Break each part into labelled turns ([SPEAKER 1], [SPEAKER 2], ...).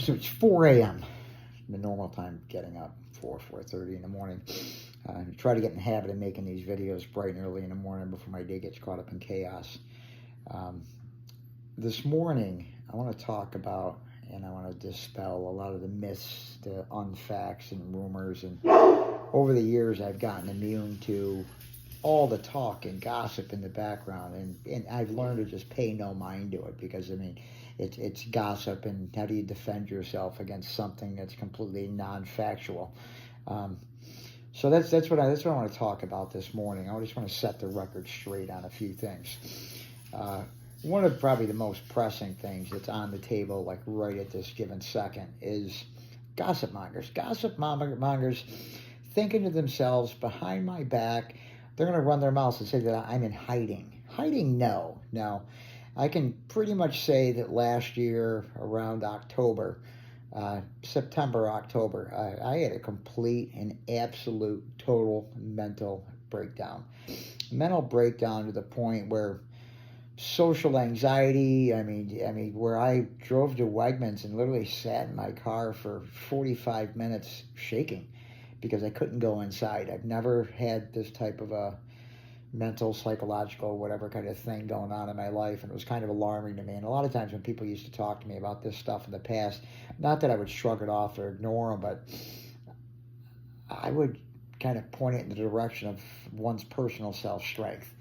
[SPEAKER 1] So it's 4 a.m. the normal time getting up, 4:30 in the morning. I try to get in the habit of making these videos bright and early in the morning before my day gets caught up in chaos. This morning, I want to talk about, and I want to dispel a lot of the myths, the unfacts and rumors. And over the years, I've gotten immune to all the talk and gossip in the background, and I've learned to just pay no mind to it, because I mean, it's gossip, and how do you defend yourself against something that's completely non-factual? So that's what I want to talk about this morning. I just want to set the record straight on a few things. One of probably the most pressing things that's on the table, like right at this given second, is gossip mongers. Gossip mongers thinking to themselves, behind my back, they're going to run their mouths and say that I'm in hiding. Hiding, no. I can pretty much say that last year, around October, September, October, I had a complete and absolute total mental breakdown. Mental breakdown to the point where social anxiety, I mean, where I drove to Wegmans and literally sat in my car for 45 minutes shaking because I couldn't go inside. I've never had this type of a mental, psychological, whatever kind of thing going on in my life, and it was kind of alarming to me. And a lot of times when people used to talk to me about this stuff in the past, not that I would shrug it off or ignore them, but I would kind of point it in the direction of one's personal self-strength.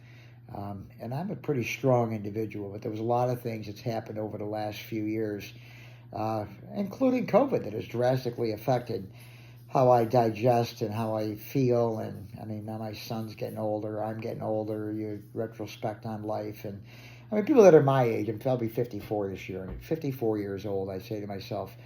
[SPEAKER 1] And I'm a pretty strong individual, but there was a lot of things that's happened over the last few years, including COVID, that has drastically affected how I digest and how I feel. And I mean, now my son's getting older, I'm getting older, you retrospect on life. And I mean, people that are my age, I'll be 54 this year, and at 54 years old, I say to myself,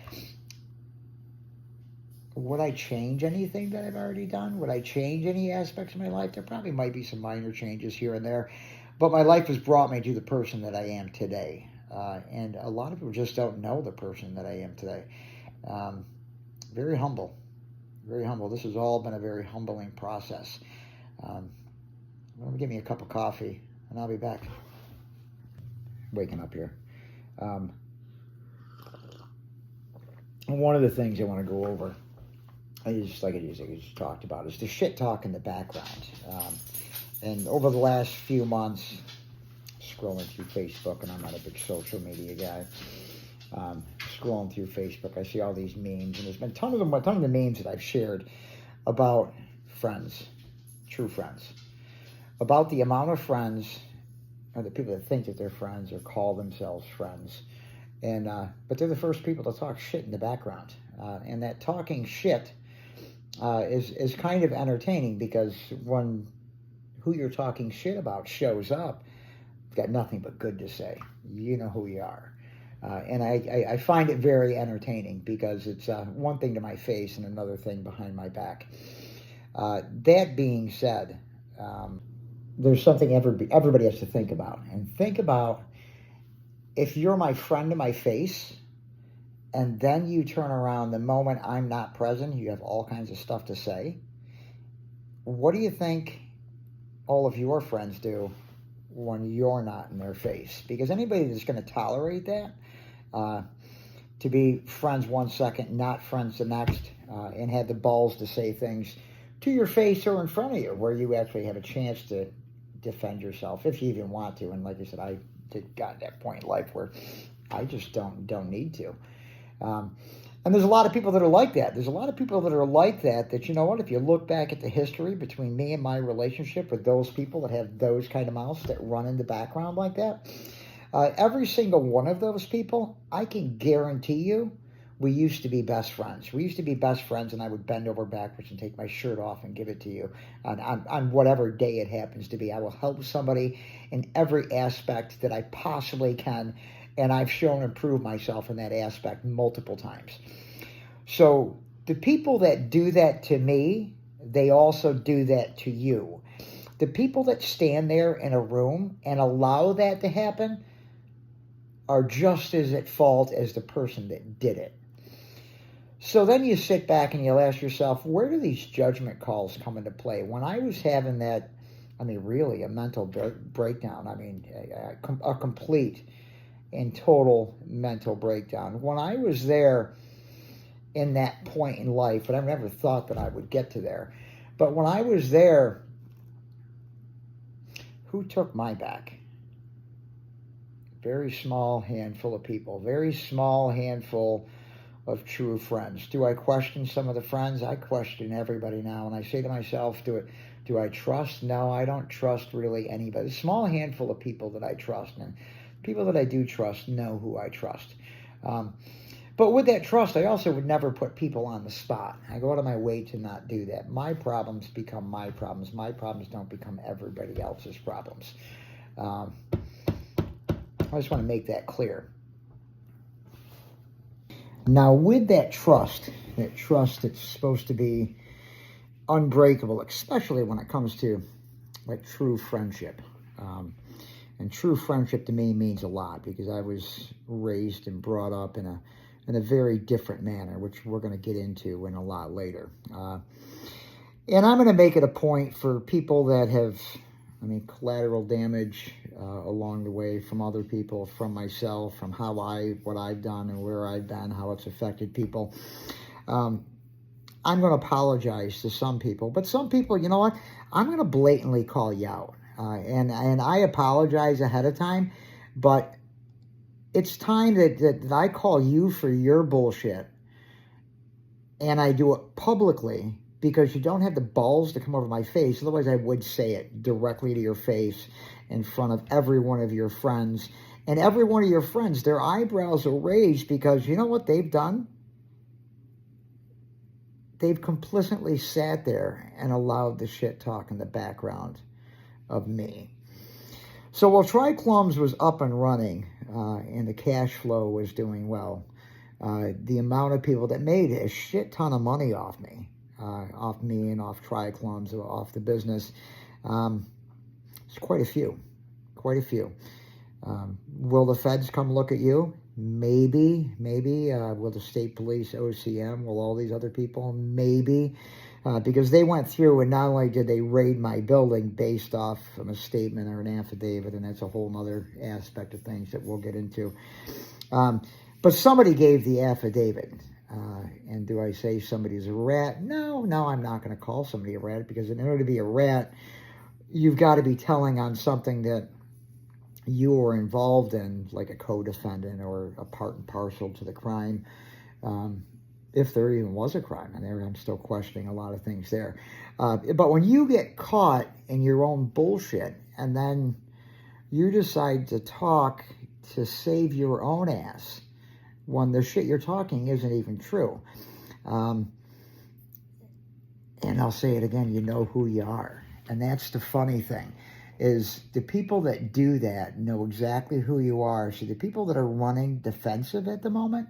[SPEAKER 1] would I change anything that I've already done? Would I change any aspects of my life? There probably might be some minor changes here and there, but my life has brought me to the person that I am today. And a lot of people just don't know the person that I am today. Very humble. Very humble. This has all been a very humbling process. Give me a cup of coffee, and I'll be back. Waking up here. One of the things I want to go over, I just talked about, is the shit talk in the background. And over the last few months, scrolling through Facebook, and I'm not a big social media guy, scrolling through Facebook, I see all these memes, and there's been a ton of the memes that I've shared about friends, true friends, about the amount of friends, or the people that think that they're friends or call themselves friends, and but they're the first people to talk shit in the background, and that talking shit is kind of entertaining, because when who you're talking shit about shows up, you've got nothing but good to say. You know who you are. And I find it very entertaining, because it's one thing to my face and another thing behind my back. That being said, there's something everybody has to think about. And think about, if you're my friend to my face, and then you turn around the moment I'm not present, you have all kinds of stuff to say. What do you think all of your friends do when you're not in their face? Because anybody that's going to tolerate that, to be friends one second, not friends the next, and have the balls to say things to your face or in front of you, where you actually have a chance to defend yourself, if you even want to. And like I said, I got to that point in life where I just don't need to. And there's a lot of people that are like that. There's a lot of people that are like that, you know what, if you look back at the history between me and my relationship with those people that have those kind of mouths that run in the background like that, every single one of those people, I can guarantee you, we used to be best friends. We used to be best friends, and I would bend over backwards and take my shirt off and give it to you on whatever day it happens to be. I will help somebody in every aspect that I possibly can, and I've shown and proved myself in that aspect multiple times. So the people that do that to me, they also do that to you. The people that stand there in a room and allow that to happen are just as at fault as the person that did it. So then you sit back and you'll ask yourself, where do these judgment calls come into play? When I was having that, really a mental breakdown, a complete and total mental breakdown. When I was there in that point in life, but I never thought that I would get to there. But when I was there, who took my back? Very small handful of people, very small handful of true friends. Do I question some of the friends? I question everybody now. And I say to myself, do I trust? No, I don't trust really anybody. A small handful of people that I trust, and people that I do trust know who I trust. But with that trust, I also would never put people on the spot. I go out of my way to not do that. My problems become my problems. My problems don't become everybody else's problems. I just want to make that clear. Now, with that trust that's supposed to be unbreakable, especially when it comes to like true friendship. And true friendship to me means a lot because I was raised and brought up in a very different manner, which we're going to get into in a lot later. And I'm going to make it a point for people that have, collateral damage along the way from other people, from myself, from what I've done and where I've been, how it's affected people. I'm going to apologize to some people, but some people, you know what? I'm going to blatantly call you out. And I apologize ahead of time, but it's time that I call you for your bullshit, and I do it publicly because you don't have the balls to come over my face. Otherwise, I would say it directly to your face in front of every one of your friends. And every one of your friends, their eyebrows are raised because you know what they've done? They've complicitly sat there and allowed the shit talk in the background of me. So while TriClums was up and running and the cash flow was doing well, the amount of people that made a shit ton of money off me and off TriClums, off the business, it's quite a few. Will the feds come look at you? Maybe. Will the state police, OCM, will all these other people? Maybe. Because they went through and not only did they raid my building based off of a statement or an affidavit, and that's a whole other aspect of things that we'll get into. But somebody gave the affidavit. And do I say somebody's a rat? No, I'm not going to call somebody a rat, because in order to be a rat, you've got to be telling on something that you were involved in, like a co-defendant or a part and parcel to the crime, if there even was a crime. And there I'm still questioning a lot of things there. But when you get caught in your own bullshit and then you decide to talk to save your own ass when the shit you're talking isn't even true. And I'll say it again, you know who you are. And that's the funny thing, is the people that do that know exactly who you are. So the people that are running defensive at the moment,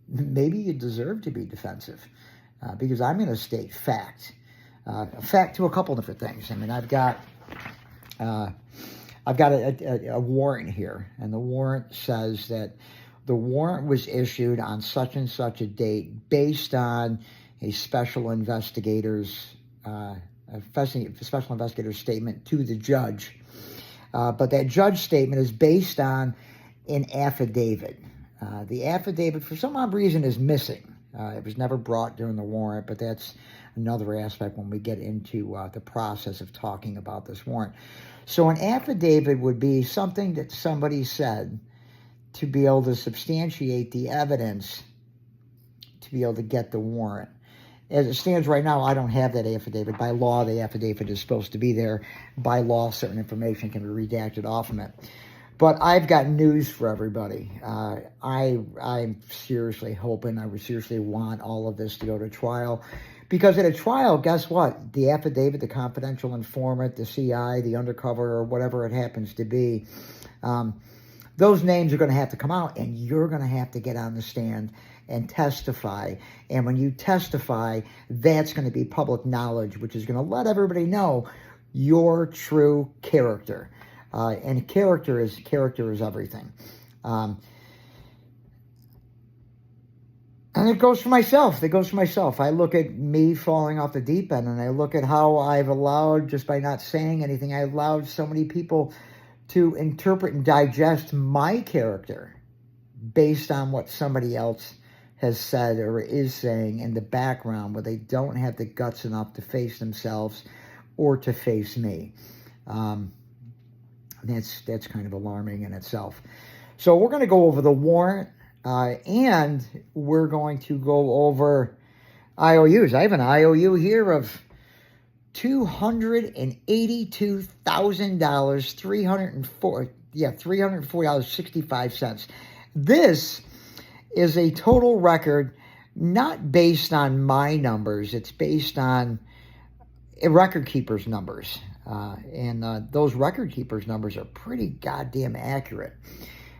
[SPEAKER 1] maybe you deserve to be defensive, because I'm going to state fact. Fact to a couple different things. I've got a warrant here, and the warrant says that the warrant was issued on such and such a date based on a special investigator's statement to the judge. But that judge statement is based on an affidavit. The affidavit, for some odd reason, is missing. It was never brought during the warrant, but that's another aspect when we get into the process of talking about this warrant. So an affidavit would be something that somebody said to be able to substantiate the evidence to be able to get the warrant. As it stands right now, I don't have that affidavit. By law, the affidavit is supposed to be there. By law, certain information can be redacted off of it. But I've got news for everybody. I'm seriously hoping, I would seriously want all of this to go to trial. Because at a trial, guess what? The affidavit, the confidential informant, the CI, the undercover, or whatever it happens to be, those names are going to have to come out, and you're going to have to get on the stand and testify. And when you testify, that's going to be public knowledge, which is going to let everybody know your true character. And character is everything. And it goes for myself. I look at me falling off the deep end, and I look at how I've allowed, just by not saying anything, I allowed so many people to interpret and digest my character based on what somebody else has said or is saying in the background where they don't have the guts enough to face themselves or to face me. That's kind of alarming in itself. So we're going to go over the warrant, and we're going to go over IOUs. I have an IOU here of $282,000, $340.65. This is a total record, not based on my numbers. It's based on a record keeper's numbers. And those record keepers' numbers are pretty goddamn accurate.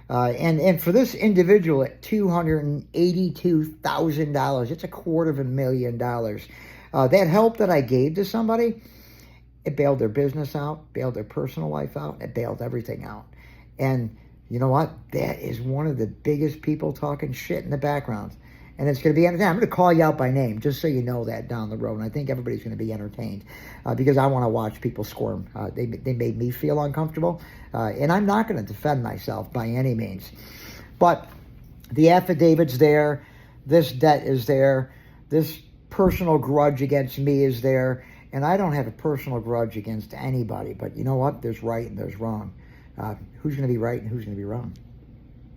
[SPEAKER 1] And for this individual at $282,000, it's $250,000. That help that I gave to somebody, it bailed their business out, bailed their personal life out, it bailed everything out. And you know what? That is one of the biggest people talking shit in the background. And it's going to be entertaining. I'm going to call you out by name just so you know that down the road. And I think everybody's going to be entertained because I want to watch people squirm. They made me feel uncomfortable. And I'm not going to defend myself by any means. But the affidavit's there. This debt is there. This personal grudge against me is there. And I don't have a personal grudge against anybody. But you know what? There's right and there's wrong. Who's going to be right and who's going to be wrong?